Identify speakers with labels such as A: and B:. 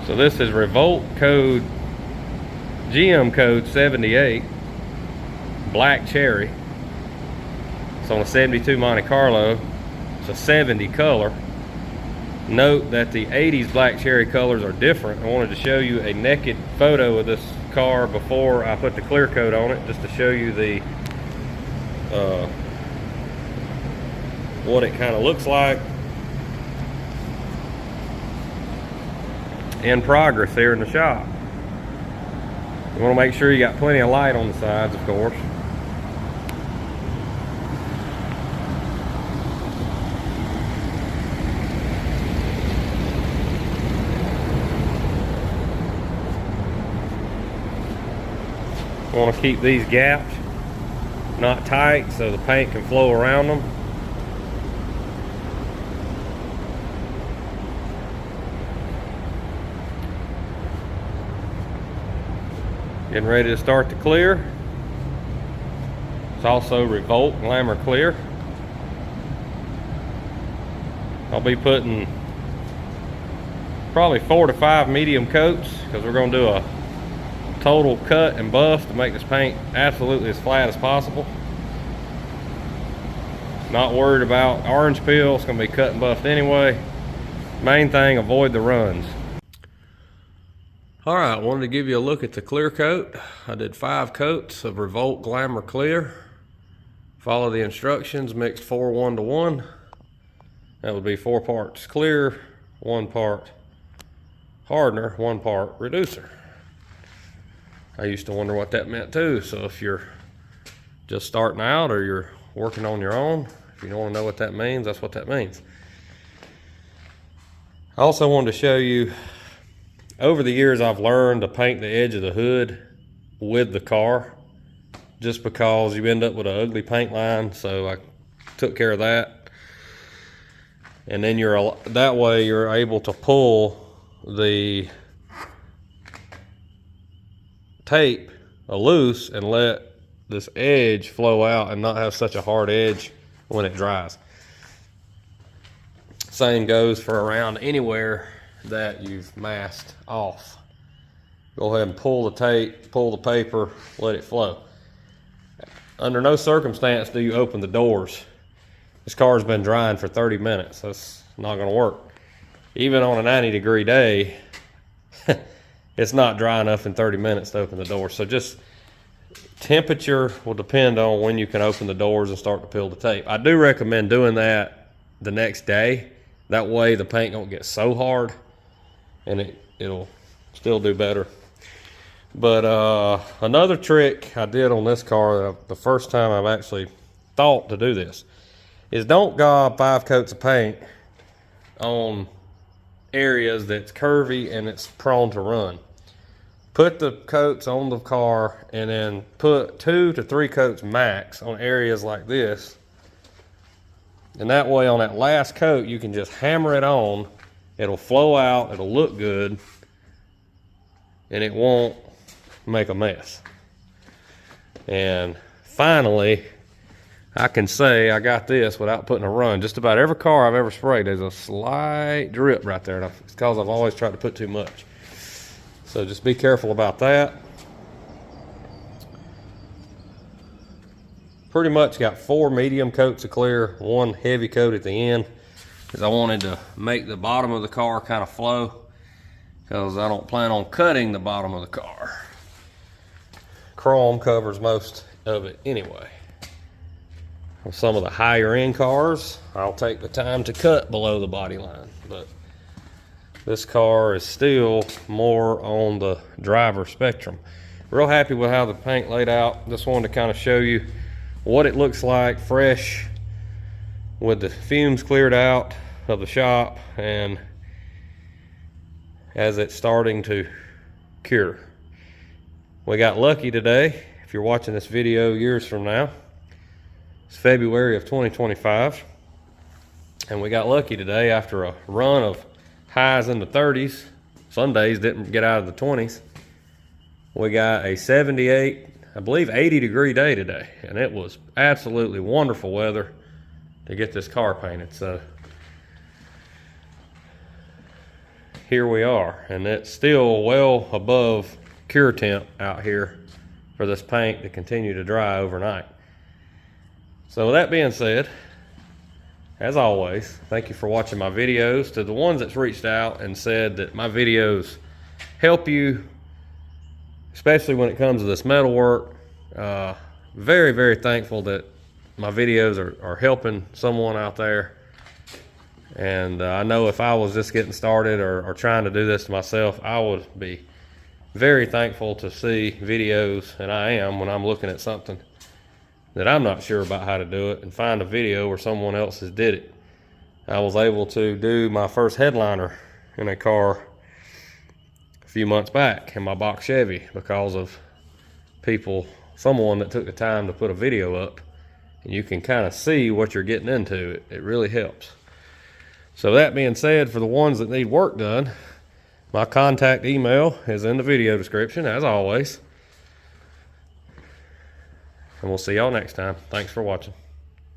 A: So this is ReVolt code, GM code 78, black cherry. It's on a 72 Monte Carlo. It's a 70 color. Note that the 80s black cherry colors are different. I wanted to show you a naked photo of this car before I put the clear coat on it, just to show you the what it kind of looks like in progress here in the shop. You want to make sure you got plenty of light on the sides, of course. You want to keep these gaps not tight so the paint can flow around them. Getting ready to start the clear. It's also ReVolt Glamour Clear. I'll be putting probably 4 to 5 medium coats, because we're going to do a total cut and buff to make this paint absolutely as flat as possible. Not worried about orange peel. It's going to be cut and buffed anyway. Main thing, avoid the runs. All right, wanted to give you a look at the clear coat. I did 5 coats of ReVolt Glamour Clear. Follow the instructions, mixed 4 1-to-1. That would be 4 parts clear, 1 part hardener, 1 part reducer. I used to wonder what that meant too. So if you're just starting out or you're working on your own, if you don't want to know what that means, that's what that means. I also wanted to show you, over the years I've learned to paint the edge of the hood with the car, just because you end up with an ugly paint line. So I took care of that. And then that way you're able to pull the tape loose and let this edge flow out and not have such a hard edge when it dries. Same goes for around anywhere that you've masked off. Go ahead and pull the tape, pull the paper, let it flow. Under no circumstance do you open the doors. This car's been drying for 30 minutes. That's not going to work. Even on a 90-degree day, it's not dry enough in 30 minutes to open the door. So just temperature will depend on when you can open the doors and start to peel the tape. I do recommend doing that the next day. That way the paint don't get so hard and it'll still do better. But another trick I did on this car, the first time I've actually thought to do this, is don't gob 5 coats of paint on areas that's curvy and it's prone to run. Put the coats on the car and then put 2 to 3 coats max on areas like this. And that way on that last coat you can just hammer it on. It'll flow out, it'll look good, and it won't make a mess. And finally, I can say I got this without putting a run. Just about every car I've ever sprayed, there's a slight drip right there. It's because I've always tried to put too much. So just be careful about that. Pretty much got 4 medium coats of clear, 1 heavy coat at the end, because I wanted to make the bottom of the car kind of flow, because I don't plan on cutting the bottom of the car. Chrome covers most of it anyway. On some of the higher end cars, I'll take the time to cut below the body line, but this car is still more on the driver spectrum. Real happy with how the paint laid out. Just wanted to kind of show you what it looks like fresh with the fumes cleared out of the shop and as it's starting to cure. We got lucky today. If you're watching this video years from now, it's February of 2025, and we got lucky today after a run of highs in the 30s. Some days didn't get out of the 20s. We got a 78, I believe 80-degree day today, and it was absolutely wonderful weather to get this car painted. So here we are, and it's still well above cure temp out here for this paint to continue to dry overnight. So with that being said, as always, thank you for watching my videos. To the ones that's reached out and said that my videos help you, especially when it comes to this metal work, very, very thankful that my videos are helping someone out there. And I know if I was just getting started or trying to do this myself, I would be very thankful to see videos, and I am, when I'm looking at something that I'm not sure about how to do it, and find a video where someone else has did it. I was able to do my first headliner in a car a few months back in my box Chevy because of someone that took the time to put a video up, and you can kind of see what you're getting into. It really helps. So that being said, for the ones that need work done, my contact email is in the video description, as always. And we'll see y'all next time. Thanks for watching.